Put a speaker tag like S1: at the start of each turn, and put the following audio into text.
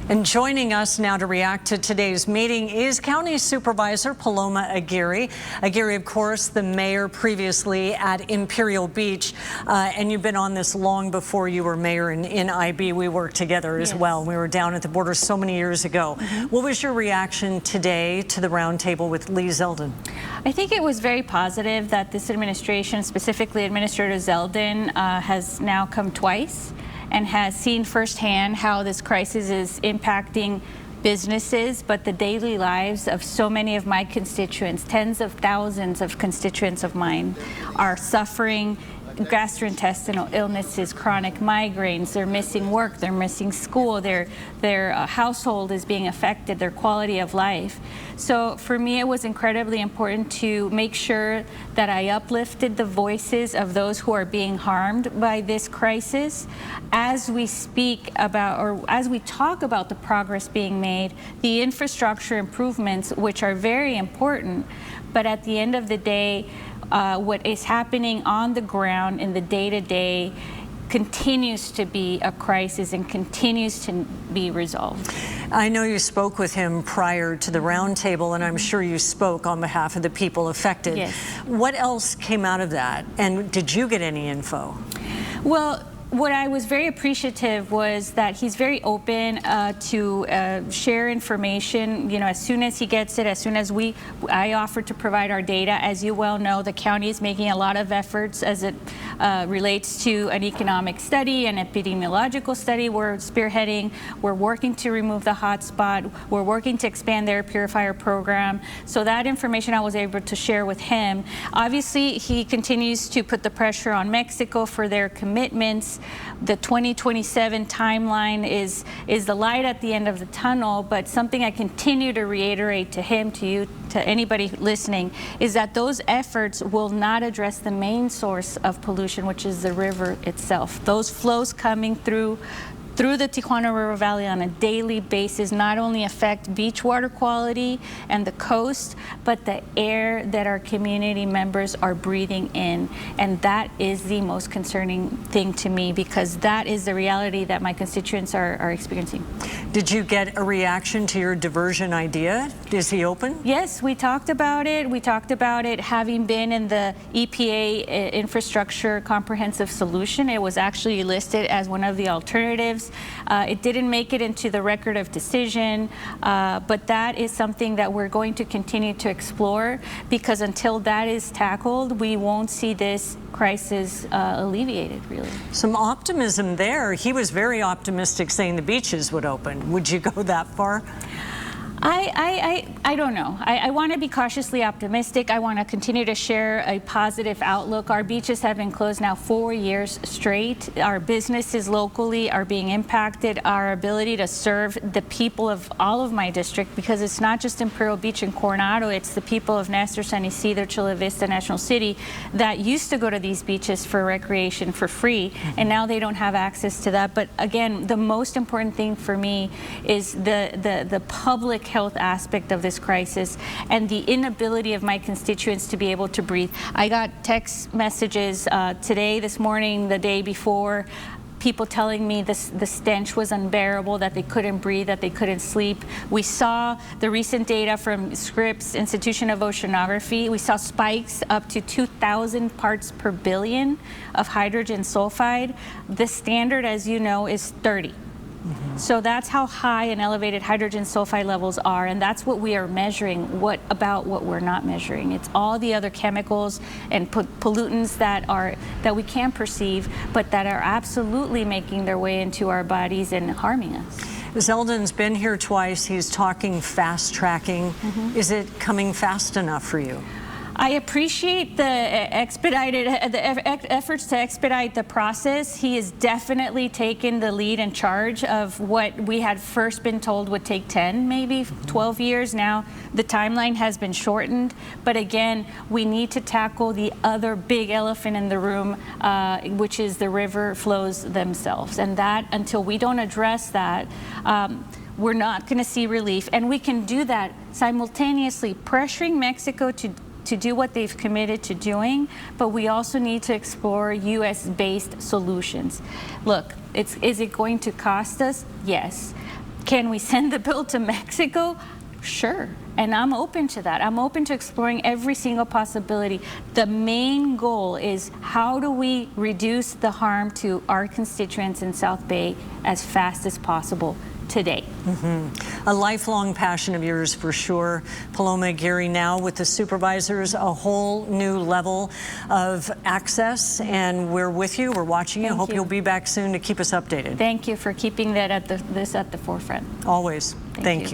S1: And joining us now to react to today's meeting is County Supervisor Paloma Aguirre. Aguirre, of course, the mayor previously at Imperial Beach, and you've been on this long before you were mayor in IB. We worked together as well. We were down at the border so many years ago. What was your reaction today to the roundtable with Lee Zeldin?
S2: I think it was very positive that this administration, specifically Administrator Zeldin, has now come twice and has seen firsthand how this crisis is impacting businesses, but the daily lives of so many of my constituents. Tens of thousands of constituents of mine are suffering gastrointestinal illnesses, chronic migraines. They're missing work, they're missing school, their household is being affected, their quality of life. So for me, it was incredibly important to make sure that I uplifted the voices of those who are being harmed by this crisis as we speak about, or as we talk about the progress being made, the infrastructure improvements, which are very important, but at the end of the day, what is happening on the ground in the day-to-day continues to be a crisis and continues to be resolved.
S1: I know you spoke with him prior to the roundtable, and I'm sure you spoke on behalf of the people affected.
S2: Yes.
S1: What else came out of that, and did you get any info?
S2: Well, what I was very appreciative was that he's very open to share information, you know, as soon as he gets it, as soon as I offer to provide our data. As you well know, the county is making a lot of efforts as it relates to an economic study, an epidemiological study we're spearheading. We're working to remove the hotspot. We're working to expand their purifier program. So that information I was able to share with him. Obviously, he continues to put the pressure on Mexico for their commitments. The 2027 timeline is the light at the end of the tunnel, but something I continue to reiterate to him, to you, to anybody listening, is that those efforts will not address the main source of pollution, which is the river itself. Those flows coming through the Tijuana River Valley on a daily basis not only affect beach water quality and the coast, but the air that our community members are breathing in. And that is the most concerning thing to me, because that is the reality that my constituents are experiencing.
S1: Did you get a reaction to your diversion idea? Is he open?
S2: Yes, we talked about it. We talked about it having been in the EPA infrastructure comprehensive solution. It was actually listed as one of the alternatives. It didn't make it into the record of decision, but that is something that we're going to continue to explore, because until that is tackled, we won't see this crisis alleviated, really.
S1: Some optimism there. He was very optimistic, saying the beaches would open. Would you go that far?
S2: I don't know. I want to be cautiously optimistic. I want to continue to share a positive outlook. Our beaches have been closed now 4 years straight. Our businesses locally are being impacted. Our ability to serve the people of all of my district, because it's not just Imperial Beach and Coronado, it's the people of Nestor, San Isidro, Chula Vista, National City that used to go to these beaches for recreation for free, and now they don't have access to that. But again, the most important thing for me is the public health aspect of this crisis and the inability of my constituents to be able to breathe. I got text messages today, this morning, the day before, people telling me the stench was unbearable, that they couldn't breathe, that they couldn't sleep. We saw the recent data from Scripps Institution of Oceanography. We saw spikes up to 2,000 parts per billion of hydrogen sulfide. The standard, as you know, is 30. So that's how high and elevated hydrogen sulfide levels are, and that's what we are measuring. What about what we're not measuring? It's all the other chemicals and pollutants that we can perceive, but that are absolutely making their way into our bodies and harming us.
S1: Zeldin's been here twice. He's talking fast tracking. Is it coming fast enough for you?
S2: I appreciate the efforts to expedite the process. He has definitely taken the lead and charge of what we had first been told would take 10, maybe 12 years. Now the timeline has been shortened, but again, we need to tackle the other big elephant in the room, which is the river flows themselves. And that, until we don't address that, we're not going to see relief. And we can do that simultaneously pressuring Mexico to do what they've committed to doing, but we also need to explore U.S.-based solutions. Look, is it going to cost us? Yes. Can we send the bill to Mexico? Sure. And I'm open to that. I'm open to exploring every single possibility. The main goal is how do we reduce the harm to our constituents in South Bay as fast as possible today.
S1: A lifelong passion of yours for sure. Paloma Aguirre, now with the supervisors, a whole new level of access, and we're with you, we're watching you. Hope you'll be back soon to keep us updated.
S2: Thank you for keeping that this at the forefront.
S1: Always. Thank you.